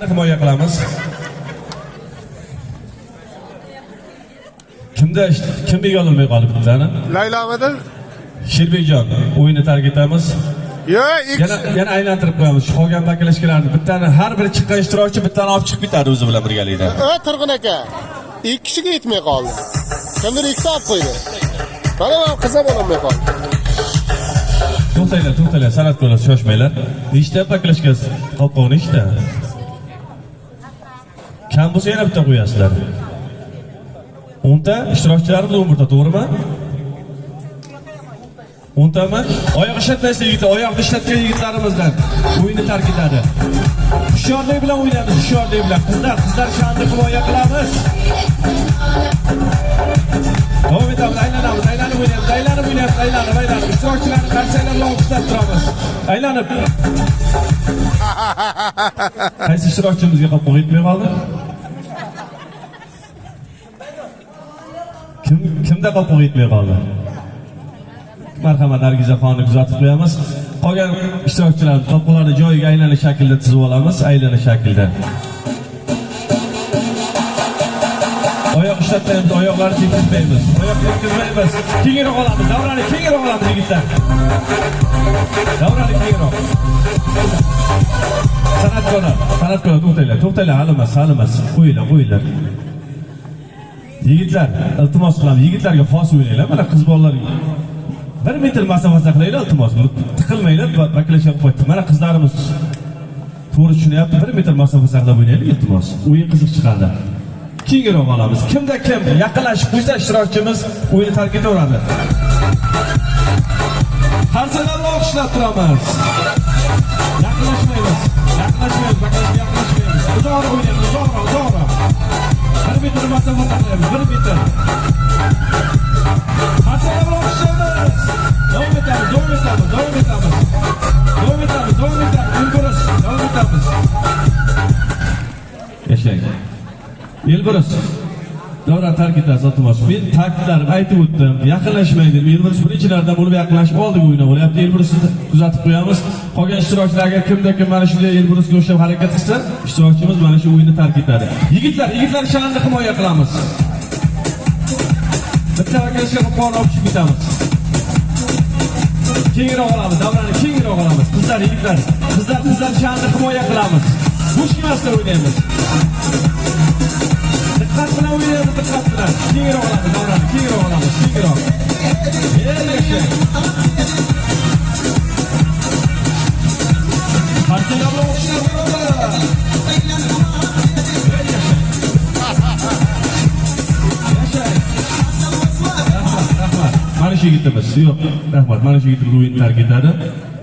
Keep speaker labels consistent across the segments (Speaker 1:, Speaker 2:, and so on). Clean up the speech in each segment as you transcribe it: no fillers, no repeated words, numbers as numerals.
Speaker 1: Himoya qilamiz. Kimga yo'lolmay qolib bittani?
Speaker 2: Laylamidi?
Speaker 1: Shirbekjon o'yinni tark etamiz. Yana aylantirib qo'yamiz. Shu qolgan vakilashkalarni bittani har biri chiqqan ishtirokchi bittani olib chiqib ketadi o'zi bilan birgalikda.
Speaker 2: Turg'un aka. Ikki kishiga yetmay qoldi. Kimdir ikkita olib qo'ydi. Mana men qizam olmay qoldi.
Speaker 1: To'xtanglar, san'atkorlar shoshmanglar. Nechta vakilashkasi qolqon nechta? Kam bo'lsa yana bitta qo'yasizlar. 10 ta ishtirokchilarimiz 11 ta, to'g'rimi? 10 tami? Oyoq ishlatmaysiz yigitlar, oyoqni ishlatgan yigitlarimizdan o'yinni tark etadi. Hushyorlik bilan o'ynaymiz, hushyorlik bilan. Qizlar sha'nni himoya qilamiz. Davom etamiz, aylanib o'ynaymiz. Ishtirokchilarni qarsaklar bilan olqishlab turamiz. Aylanib. Qaysi ishtirokchimizga qolib yetmay qoldi? Kimda qolib yetmay qoldi? Marhamat, Nargizaxonni kuzatib qo'yamiz. Qolgan ishtirokchilarni qopqo'larni joyiga aylanish shaklida tizib olamiz, aylanish shaklida. Oyoq ishlatmaymiz, oyoqlarni tekizmaymiz. Kengroq olamiz, davrani kengroq olamiz yigitlar. Davrani kengroq. San'atkorlar to'xtanglar, halimas. Qo'yinglar. Yigitlar, iltimos qilamiz, yigitlarga xos o'ynanglar. Mana qiz bolalar 1 metr masofa saqlaylar, iltimos. Tiqilmanglar, vakilashib qo'ydik. Mana qizlarimiz to'g'ri tushunyapti, 1 metr masofa saqlab o'ynaylik, iltimos. O'yin qiziq chiqadi. Kengroq olamiz. Kimda kim yaqinlashib qo'ysa ishtirokchimiz o'yinni tark etaveradi. Qarsaklar bilan olqishlab turamiz. Yaqinlashmaymiz. Uzoq o'ynaymiz, uzoq. 1 metr masofa saqlaymiz, 1 metr. Qarsaklar bilan olqishlaymiz. Davom etamiz. Elbrus, davom etamiz. Yashang. Elbrus. Davran tark etasiz, iltimos. Men ta'kidlarim aytib o'tdim. Yaqinlashmaydi. Elbrus birinchilardan bo'lib yaqinlashib oldik o'yinni bo'lyapti. Elbrusni kuzatib qo'yamiz. Qolgan ishtirokchilarga kimda kim mana shunday Elbrusga o'xshab harakat qilsa, ishtirokchimiz mana shu o'yinni tark etadi. Yigitlar sha'nini himoya qilamiz. Bitta vakilashga qopqon olib chiqib ketamiz. Kengroq olamiz, davrani kengroq olamiz. Yigitlar sha'nini himoya qilamiz. Bushkimaslar o'ynaymiz. Diqqat bilan o'ynaymiz, diqqat bilan. Kengroq olamiz, davrani kengroq olamiz. Qarsaklar bilan o'xshab turamiz. Mana shu yigitimiz, rahmat. Mana shu yigitimiz o'yinni tark etadi.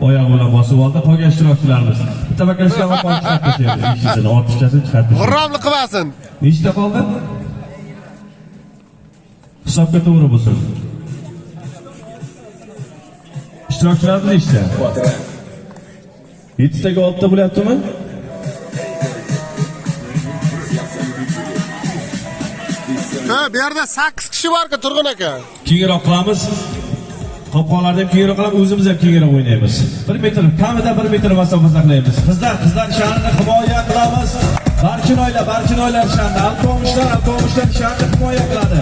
Speaker 1: Oyoq bilan bosib oldi. Qolgan ishtirokchilarimiz bitta vakilashga qopqon chiqarib tashlaymiz. Ishchisini, ortiqchasini chiqarib tashlaymiz.
Speaker 2: G'urramlik qilmasin.
Speaker 1: Nechta qoldi? Hisobga to'g'ri bo'lsin. Ishtirokchilarimiz nechta? 7 taga 6 ta bo'lyaptimi?
Speaker 2: Bu yerda 8 kishi bor-ku, Turg'un aka.
Speaker 1: Kengroq qilamiz. Qopqonlarni ham kengroq qilib, o'zimiz ham kengroq o'ynaymiz. 1 metr, kamida 1 metr masofa saqlaymiz. Qizlar sha'nini himoya qilamiz. Barchinoylar sha'nini, avtobuslar sha'nini himoya qiladi.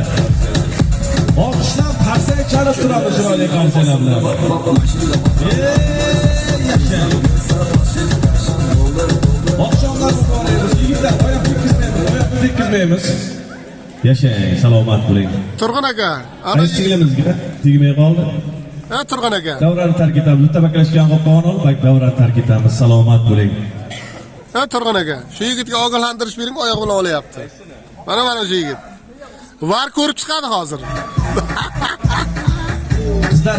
Speaker 1: Olqishlab qarsak chalib turamiz chiroyli qarsaklar bilan. Oqshomlar o'ynaymiz. Yigitlar oyoqni tekizmaymiz. Yashang, salomat bo'ling.
Speaker 2: Turg'un aka.
Speaker 1: Qaysi singlimizga tegmay qoldi?
Speaker 2: Turg'un aka.
Speaker 1: Davrani tark etamiz. Bitta vakilashgan qopqon olib, davrani tark etamiz. Salomat bo'ling.
Speaker 2: Turg'un aka. Shu yigitga ogohlantirish bering, oyoq bilan olyapti. Mana shu yigit. Var ko'rib chiqadi hozir.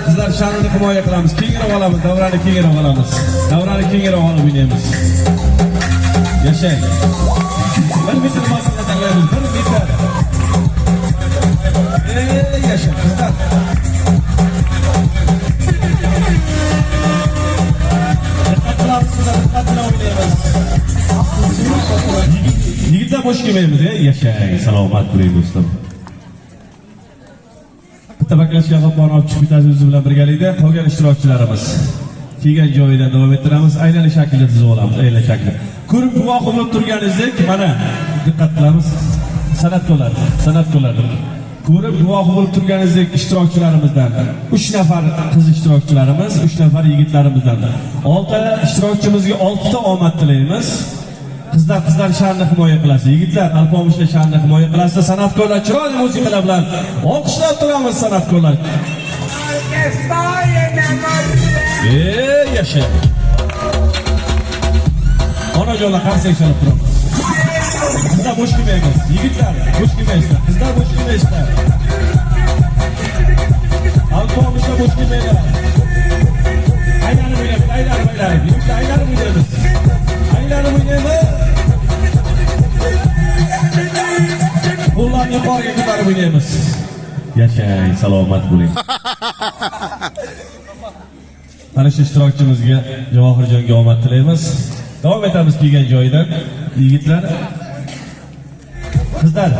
Speaker 1: Qizlar sha'nini himoya qilamiz. Kengroq olamiz, davrani kengroq olamiz. Davrani kengroq olib o'ynaymiz. Yashang. 1 metr masofa saqlaymiz, 1 metr. Yashang, qizlar. Diqqat bilan o'ynaymiz. Yigitlar bo'sh kelmaymiz, yashang, salomat bo'ling do'stim. Bitta vakilashga qopqon olib chiqib ketasiz o'zi bilan birgalikda. Qolgan ishtirokchilarimiz kelgan joyidan davom ettiramiz. Aylana shaklida tuzib olamiz, aylana shaklida. Ko'rib guvoh bo'lib turganingizdek, mana diqqat qilamiz. San'atkorlar. Ko'rib guvoh bo'lib turganingizdek ishtirokchilarimizdan 3 nafar qiz ishtirokchilarimiz, 3 nafar yigitlarimizdan 6 ishtirokchimizga 6 ta omad tilaymiz. Qizlar sha'nini himoya qilasiz, yigitlar alpomushlar sha'nini himoya qilasiz. San'atkorlar chiroyli musiqalar bilan olqishlab turamiz san'atkorlar. Yasha. Onajonlar qarsak chalib turamiz. Qizlar bo'sh kelmaymiz. Yigitlar bo'sh kelmaysizlar. Qizlar bo'sh kelmaysizlar. Alpomushlar bo'sh kelmaylar. Aylanib o'ynaymiz. Aylanib o'ynaymiz. Qo'llarni yuqoriga ko'tarib o'ynaymiz. Yashang, salomat bo'ling. Mana shu ishtirokchimizga Javohirjonga omad tilaymiz. Davom etamiz kelgan joyidan. Yigitlar, qizlar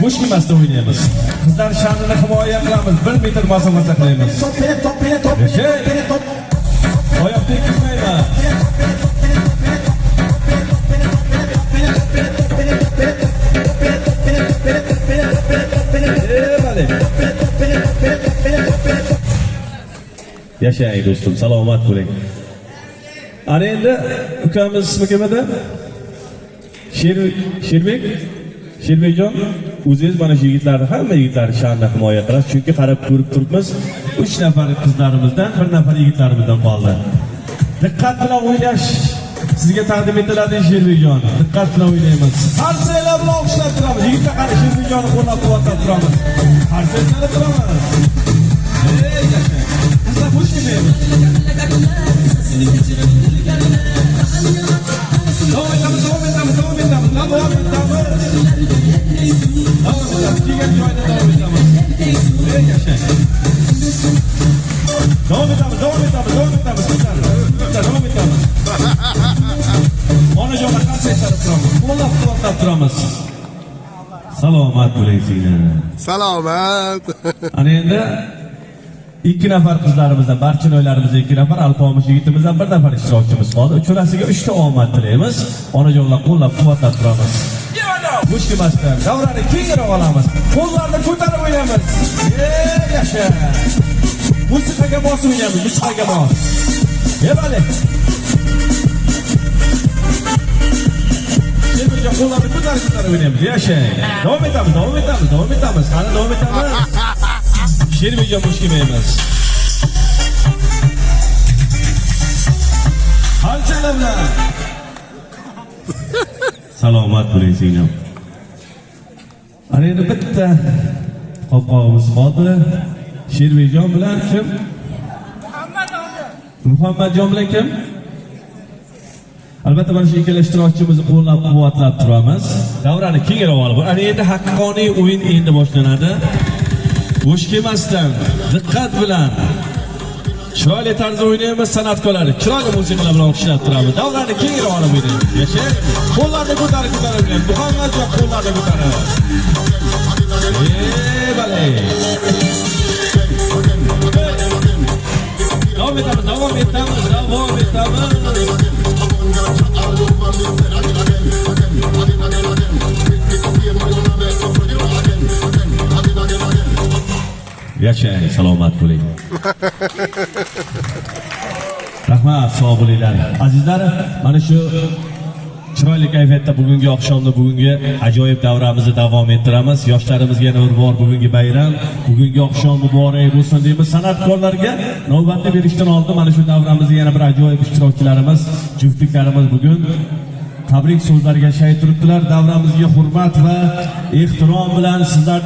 Speaker 1: bo'sh kelmasdan o'ynaymiz. Qizlar sha'nini himoya qilamiz. 1 metr masofa saqlaymiz. Top. Oyoq tekizmayman. Yashang do'stim, salomat bo'ling. Ana endi ukamiz ismi kim edi? Sherbekjon, o'zingiz mana shu yigitlarni, hamma yigitlarni sha'nini himoya qilasiz, chunki qarab ko'rib turibmiz, 3 nafar qizlarimizdan, 1 nafar yigitlarimizdan qoldi. Diqqat bilan o'ynash sizga taqdim etiladi Sherbekjon. Diqqat bilan o'ynaymiz. Qarsaylar bilan olqishlab turamiz. Yigitlar qani Sherbekjonni qo'llab-quvvatlab turamiz. Qarsaylar turamiz. Qizlar bo'sh kelmaymiz. Davom etamiz. Kelgan joyda davom etamiz. Davom etamiz. Onajonlar qarsay chalib turamiz. Qo'llab-quvvatlab turamiz. Salomat bo'linglar.
Speaker 2: Salomat.
Speaker 1: Ana endi 2 nafar qizlarimizdan, Barchinoylarimizdan 2 nafar, Alpomush yigitimizdan 1 nafar ishtirokchimiz qoldi. Uchrasiga 3 ta omad tilaymiz. Onajonlar qo'llab-quvvatlab turamiz. Bo'sh kelmasdan davrani kengroq olamiz. Qo'llarni ko'tarib o'ynaymiz. Yasha. Musiqaga mos o'ynaymiz, musiqaga mos. Bale. Sherbekjon qo'llarni ko'tarib o'ynaymiz. Yashang. Davom etamiz. Qani davom etamiz. Sherbekjon bo'sh kelmaymiz. Halchalar bilan. Salomat bo'ling singlim. Ana endi bitta qopqog'imiz qoldi. Sherbekjon bilan kim? Muhammadjon bilan kim? Albatta mana shu ikkala ishtirokchimizni qo'llab-quvvatlab turamiz. Davrani kengroq olib. Ana endi haqiqiy o'yin endi boshlanadi. Bo'sh kelmasdan, diqqat bilan chiroyli tarzda o'ynaymiz san'atkorlar. Chiroyli musiqalar bilan olqishlab turamiz. Davrani kengroq olib o'ynaymiz. Yashang. Qo'llarni ko'tarib o'ynaymiz. Muhammadjon qo'llarni ko'tarib. Bale. Davom etamiz. Yashang, salomat bo'ling. Rahmat, sog' bo'linglar. Azizlar, mana shu chiroyli kayfiyatda bugungi oqshomda bugungi ajoyib davramizni davom ettiramiz. Yoshlarimizga yana bir bor bugungi bayram, bugungi oqshom muborak bo'lsin deymiz. San'atkorlarga navbatni berishdan oldin mana shu davramizda yana bir ajoyib ishtirokchilarimiz, juftliklarimiz bugun tabrik so'zlariga shay turibdilar. Davramizga hurmat va ehtirom bilan sizlar